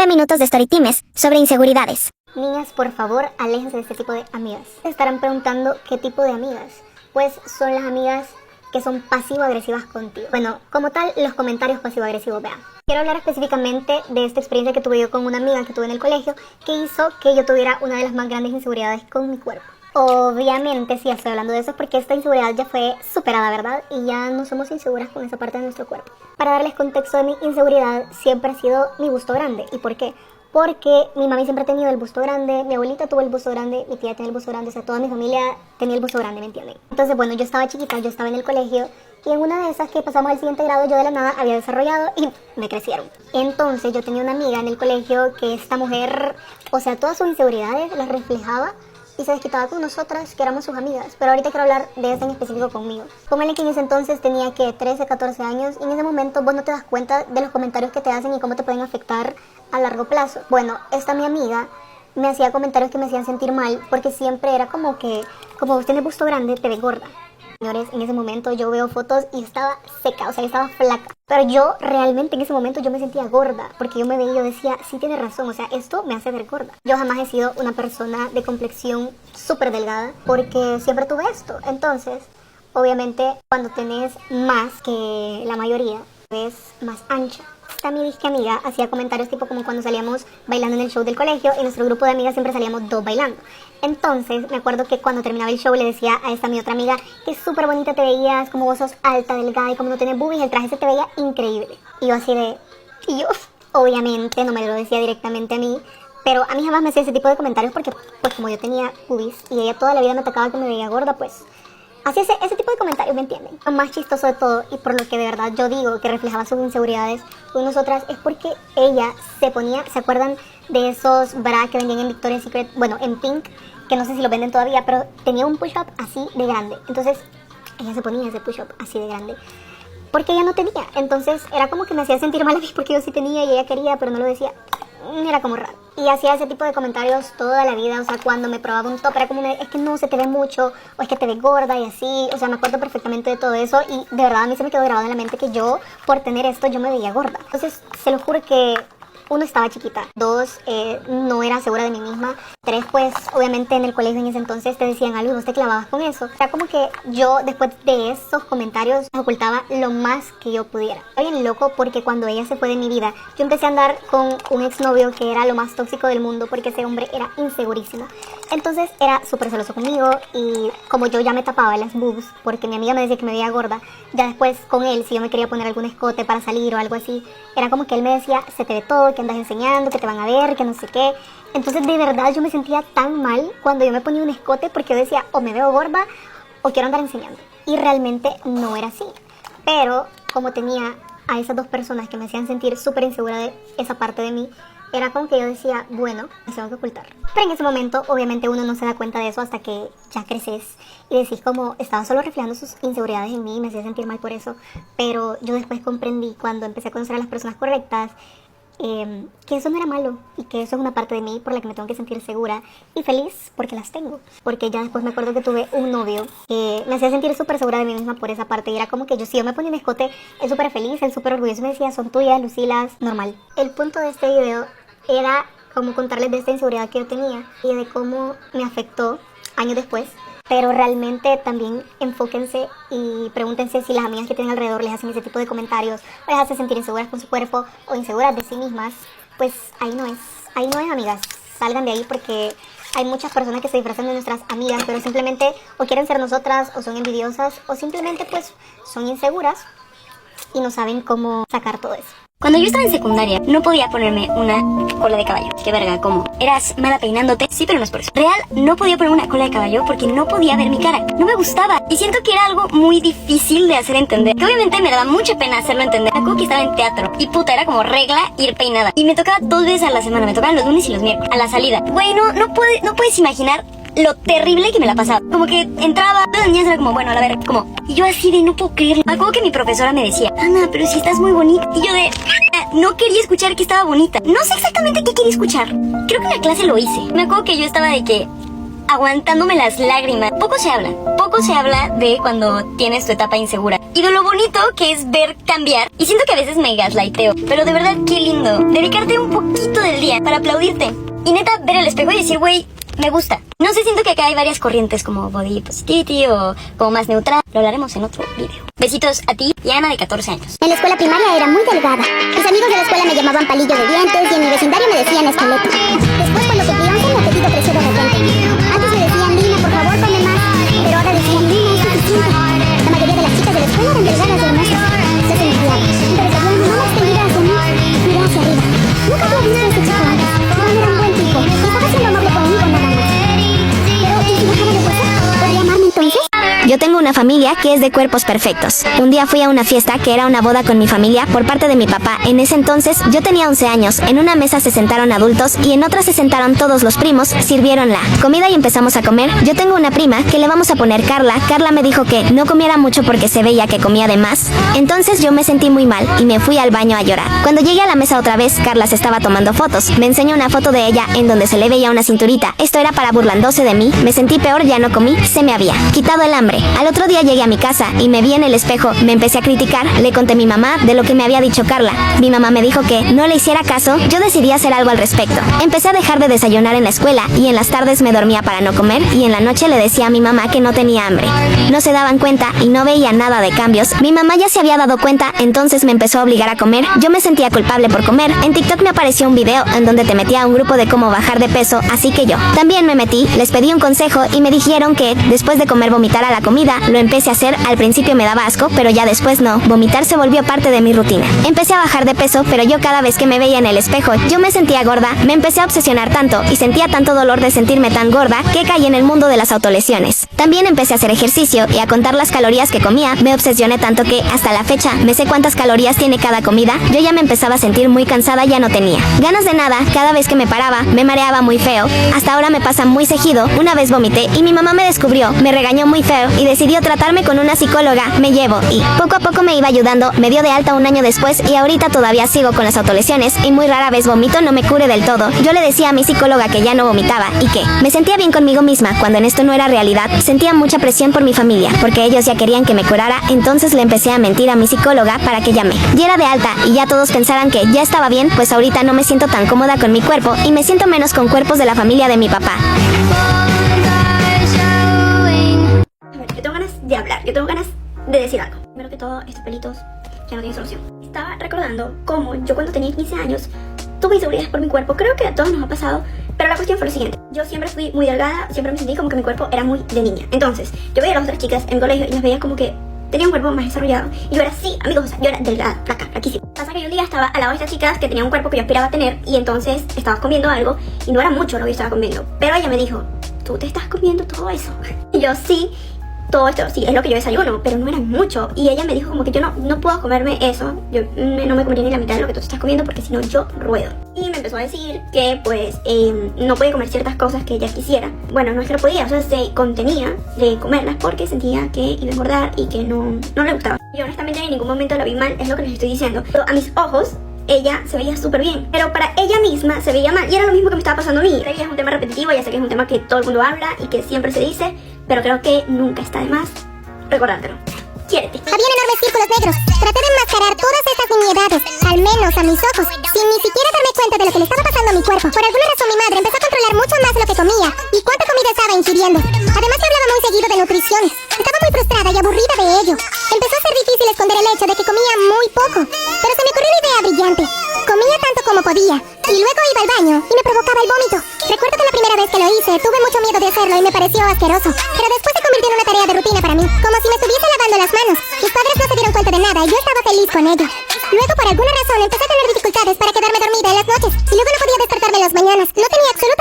9 minutos de Story Times sobre inseguridades. Niñas, por favor, aléjense de este tipo de amigas. Se estarán preguntando qué tipo de amigas. Pues son las amigas que son pasivo-agresivas contigo. Bueno, como tal, los comentarios pasivo-agresivos, vean. Quiero hablar específicamente de esta experiencia que tuve yo con una amiga que tuve en el colegio, que hizo que yo tuviera una de las más grandes inseguridades con mi cuerpo. Obviamente sí estoy hablando de eso porque esta inseguridad ya fue superada, ¿verdad? Y ya no somos inseguras con esa parte de nuestro cuerpo. Para darles contexto de mi inseguridad, siempre ha sido mi busto grande. ¿Y por qué? Porque mi mami siempre ha tenido el busto grande, mi abuelita tuvo el busto grande, mi tía tenía el busto grande, o sea, toda mi familia tenía el busto grande, ¿me entienden? Entonces, bueno, yo estaba chiquita, yo estaba en el colegio y en una de esas que pasamos al siguiente grado, yo de la nada había desarrollado y me crecieron. Entonces, yo tenía una amiga en el colegio que esta mujer, o sea, todas sus inseguridades las reflejaba y se desquitaba con nosotras, que éramos sus amigas. Pero ahorita quiero hablar de esta en específico conmigo. Póngale que en ese entonces tenía que 13, 14 años y en ese momento vos no te das cuenta de los comentarios que te hacen y cómo te pueden afectar a largo plazo. Bueno, esta mi amiga me hacía comentarios que me hacían sentir mal porque siempre era como que, como vos tenés busto grande, te ves gorda. Señores, en ese momento yo veo fotos y estaba seca, o sea, estaba flaca. Pero yo realmente en ese momento yo me sentía gorda, porque yo me veía y yo decía, sí tiene razón, o sea, esto me hace ver gorda. Yo jamás he sido una persona de complexión súper delgada, porque siempre tuve esto. Entonces, obviamente, cuando tenés más que la mayoría, ves más ancha. Esta mi disque amiga hacía comentarios tipo como cuando salíamos bailando en el show del colegio y nuestro grupo de amigas siempre salíamos dos bailando. Entonces me acuerdo que cuando terminaba el show le decía a esta mi otra amiga que súper bonita te veías, como vos sos alta, delgada y como no tenés boobies, el traje se te veía increíble. Y yo así de... Y yo obviamente no me lo decía directamente a mí, pero a mí jamás me hacía ese tipo de comentarios porque pues como yo tenía boobies y ella toda la vida me atacaba que me veía gorda, pues... Así ese tipo de comentarios, ¿me entienden? Lo más chistoso de todo y por lo que de verdad yo digo que reflejaba sus inseguridades con nosotras es porque ella se ponía, ¿se acuerdan de esos bras que vendían en Victoria's Secret? Bueno, en Pink, que no sé si lo venden todavía, pero tenía un push-up así de grande. Entonces ella se ponía ese push-up así de grande porque ella no tenía. Entonces era como que me hacía sentir mal a mí porque yo sí tenía y ella quería, pero no lo decía. Era como raro. Y hacía ese tipo de comentarios toda la vida, o sea, cuando me probaba un top era como, es que no se te ve mucho, o es que te ves gorda y así, o sea, me acuerdo perfectamente de todo eso y de verdad a mí se me quedó grabado en la mente que yo, por tener esto, yo me veía gorda. Entonces, se lo juro que, uno, estaba chiquita, dos, no era segura de mí misma, tres, pues, obviamente en el colegio en ese entonces te decían algo y vos te clavabas con eso. O sea, como que yo, después de esos comentarios, ocultaba lo más que yo pudiera. Era bien loco porque cuando ella se fue de mi vida, yo empecé a andar con un exnovio que era lo más tóxico del mundo porque ese hombre era insegurísimo. Entonces era súper celoso conmigo y como yo ya me tapaba las boobs porque mi amiga me decía que me veía gorda, ya después con él, si yo me quería poner algún escote para salir o algo así, era como que él me decía, se te ve todo, que andas enseñando, que te van a ver, que no sé qué. Entonces de verdad yo me sentía tan mal cuando yo me ponía un escote porque yo decía, o me veo gorda o quiero andar enseñando. Y realmente no era así. Pero como tenía a esas dos personas que me hacían sentir súper insegura de esa parte de mí, era como que yo decía, bueno, me tengo que ocultar. Pero en ese momento, obviamente uno no se da cuenta de eso hasta que ya creces y decís como, estaba solo reflejando sus inseguridades en mí y me hacía sentir mal por eso. Pero yo después comprendí cuando empecé a conocer a las personas correctas, que eso no era malo y que eso es una parte de mí por la que me tengo que sentir segura y feliz porque las tengo. Porque ya después me acuerdo que tuve un novio que me hacía sentir súper segura de mí misma por esa parte y era como que yo, si yo me ponía un escote, él súper feliz, él súper orgulloso, me decía, son tuyas, Lucilas, normal. El punto de este video era como contarles de esta inseguridad que yo tenía y de cómo me afectó años después. Pero realmente también enfóquense y pregúntense si las amigas que tienen alrededor les hacen ese tipo de comentarios o les hace sentir inseguras con su cuerpo o inseguras de sí mismas. Pues ahí no es, amigas. Salgan de ahí porque hay muchas personas que se disfrazan de nuestras amigas, pero simplemente o quieren ser nosotras o son envidiosas o simplemente pues son inseguras y no saben cómo sacar todo eso. Cuando yo estaba en secundaria, no podía ponerme una cola de caballo. Qué verga, ¿cómo? Eras mala peinándote, sí, pero no es por eso. Real, no podía poner una cola de caballo porque no podía ver mi cara. No me gustaba. Y siento que era algo muy difícil de hacer entender. Que obviamente me daba mucha pena hacerlo entender. Me acuerdo que estaba en teatro y puta, era como regla ir peinada. Y me tocaba 2 veces a la semana. Me tocaban los lunes y los miércoles. A la salida. Güey, no puedes imaginar lo terrible que me la pasaba. Como que entraba, todas las niñas eran como, bueno, a ver, como... Y yo así de, no puedo creerlo. Me acuerdo que mi profesora me decía, Ana, pero si estás muy bonita. Y yo de... No quería escuchar que estaba bonita. No sé exactamente qué quería escuchar. Creo que en la clase lo hice. Me acuerdo que yo estaba de que... aguantándome las lágrimas. Poco se habla de cuando tienes tu etapa insegura y de lo bonito que es ver cambiar. Y siento que a veces me gaslighteo, pero de verdad qué lindo dedicarte un poquito del día para aplaudirte y neta ver el espejo y decir, güey, me gusta. No sé, siento que acá hay varias corrientes como body positivity o como más neutral. Lo hablaremos en otro video. Besitos a ti y a Ana de 14 años. En la escuela primaria era muy delgada. Mis amigos de la escuela me llamaban palillo de dientes y en mi vecindario me decían esqueleto. Después, cuando cumplí 11, mi apetito creció de repente. Antes me decían, Lina, por favor, come más. Pero ahora decían, Lina, es suficiente. La mayoría de las chicas de la escuela eran delgadas y hermosas. Yo se me enviaba. Pero sabía mi mamá extendida hacia mí. Miré hacia arriba. Nunca había visto a ese chico antes. Pero él era un buen tipo. Y estaba siendo amable conmigo nada más. Pero, ¿y si dejaba de fuerza? ¿Podría amarme entonces? Yo tengo una familia que es de cuerpos perfectos. Un día fui a una fiesta que era una boda con mi familia por parte de mi papá. En ese entonces yo tenía 11 años. En una mesa se sentaron adultos y en otra se sentaron todos los primos. Sirvieron la comida y empezamos a comer. Yo tengo una prima que le vamos a poner Carla. Carla me dijo que no comiera mucho porque se veía que comía de más. Entonces yo me sentí muy mal y me fui al baño a llorar. Cuando llegué a la mesa otra vez, Carla se estaba tomando fotos. Me enseñó una foto de ella en donde se le veía una cinturita. Esto era para burlándose de mí. Me sentí peor, ya no comí. Se me había quitado el hambre. Al otro día llegué a mi casa y me vi en el espejo, me empecé a criticar, le conté a mi mamá de lo que me había dicho Carla. Mi mamá me dijo que no le hiciera caso, yo decidí hacer algo al respecto. Empecé a dejar de desayunar en la escuela y en las tardes me dormía para no comer y en la noche le decía a mi mamá que no tenía hambre. No se daban cuenta y no veía nada de cambios. Mi mamá ya se había dado cuenta, entonces me empezó a obligar a comer. Yo me sentía culpable por comer. En TikTok me apareció un video en donde te metía a un grupo de cómo bajar de peso, así que yo también me metí, les pedí un consejo y me dijeron que después de comer vomitar a la comida. Lo empecé a hacer, al principio me daba asco, pero ya después no. Vomitar se volvió parte de mi rutina. Empecé a bajar de peso, pero yo cada vez que me veía en el espejo, yo me sentía gorda. Me empecé a obsesionar tanto y sentía tanto dolor de sentirme tan gorda que caí en el mundo de las autolesiones. También empecé a hacer ejercicio y a contar las calorías que comía. Me obsesioné tanto que hasta la fecha me sé cuántas calorías tiene cada comida. Yo ya me empezaba a sentir muy cansada, ya no tenía ganas de nada. Cada vez que me paraba, me mareaba muy feo. Hasta ahora me pasa muy seguido. Una vez vomité y mi mamá me descubrió, me regañó muy feo y decidió tratarme con una psicóloga. Me llevo y poco a poco me iba ayudando. Me dio de alta un año después y ahorita todavía sigo con las autolesiones y muy rara vez vomito, no me cure del todo. Yo le decía a mi psicóloga que ya no vomitaba y que me sentía bien conmigo misma cuando en esto no era realidad. Sentía mucha presión por mi familia porque ellos ya querían que me curara, entonces le empecé a mentir a mi psicóloga para que ya me diera de alta y ya todos pensaran que ya estaba bien, pues ahorita no me siento tan cómoda con mi cuerpo y me siento menos con cuerpos de la familia de mi papá. Yo tengo ganas de hablar, yo tengo ganas de decir algo. Primero que todo, estos pelitos ya no tienen solución. Estaba recordando cómo yo cuando tenía 15 años tuve inseguridades por mi cuerpo. Creo que a todos nos ha pasado, pero la cuestión fue lo siguiente. Yo siempre fui muy delgada, siempre me sentí como que mi cuerpo era muy de niña. Entonces, yo veía a las otras chicas en mi colegio y las veía como que tenía un cuerpo más desarrollado. Y yo era así, amigos, o sea, yo era delgada, flaca, flaquísima. Pasa que yo un día estaba al lado de estas chicas que tenían un cuerpo que yo aspiraba a tener y entonces estaba comiendo algo y no era mucho lo que yo estaba comiendo. Pero ella me dijo, ¿tú te estás comiendo todo eso? Y yo, sí. Todo esto, sí, es lo que yo desayuno, pero no era mucho. Y ella me dijo como que yo no puedo comerme eso. Yo no me comería ni la mitad de lo que tú te estás comiendo porque si no yo ruedo. Y me empezó a decir que pues no podía comer ciertas cosas que ella quisiera. Bueno, no es que no podía, o sea, se contenía de comerlas porque sentía que iba a engordar y que no le gustaba. Yo honestamente en ningún momento la vi mal, es lo que les estoy diciendo. Pero a mis ojos ella se veía súper bien, pero para ella misma se veía mal y era lo mismo que me estaba pasando a mí. Sé que es un tema repetitivo, ya sé que es un tema que todo el mundo habla y que siempre se dice, pero creo que nunca está de más recordártelo. Quiérete. Había enormes círculos negros. Traté de enmascarar todas estas nimiedades, al menos a mis ojos, sin ni siquiera darme cuenta de lo que le estaba pasando a mi cuerpo. Por alguna razón mi madre empezó a controlar mucho más lo que comía y cuánta comida estaba ingiriendo. Además me hablaba muy seguido de nutrición. Estaba muy frustrada y aburrida de ello. Empezó a ser difícil esconder el hecho de que comía muy poco, pero se me ocurrió una idea brillante. Comía tanto como podía y luego iba al baño y me provocaba el vómito. Recuerdo que la primera vez que lo hice tuve mucho miedo de hacerlo y me pareció asqueroso, pero después se convirtió en una tarea de rutina para mí, como si me estuviese lavando las manos. Mis padres no se dieron cuenta de nada y yo estaba feliz con ello. Luego por alguna razón empecé a tener dificultades para quedarme dormida en las noches y luego no podía despertarme en las mañanas. No tenía absolutamente